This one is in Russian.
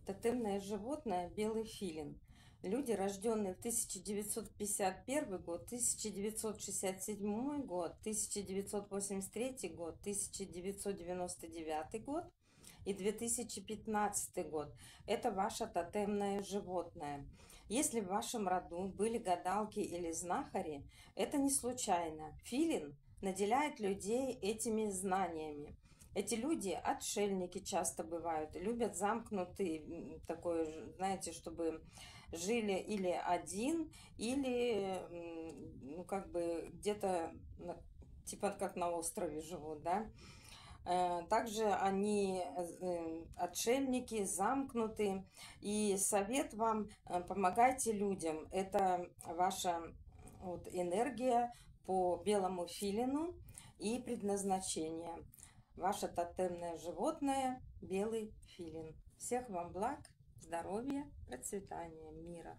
Тотемное животное — белый филин. Люди, рожденные в 1951 год, 1967 год, 1983 год, 1999 год и 2015 год. Это ваше тотемное животное. Если в вашем роду были гадалки или знахари, это не случайно. Филин наделяет людей этими знаниями. Эти люди отшельники часто бывают, любят замкнутый такой, знаете, чтобы жили или один, или ну, как бы где-то типа как на острове живут, да. Также они отшельники, замкнутые. И совет вам: помогайте людям. Это ваша вот энергия по белому филину и предназначение. Ваше тотемное животное — белый филин. Всех вам благ, здоровья, процветания, мира.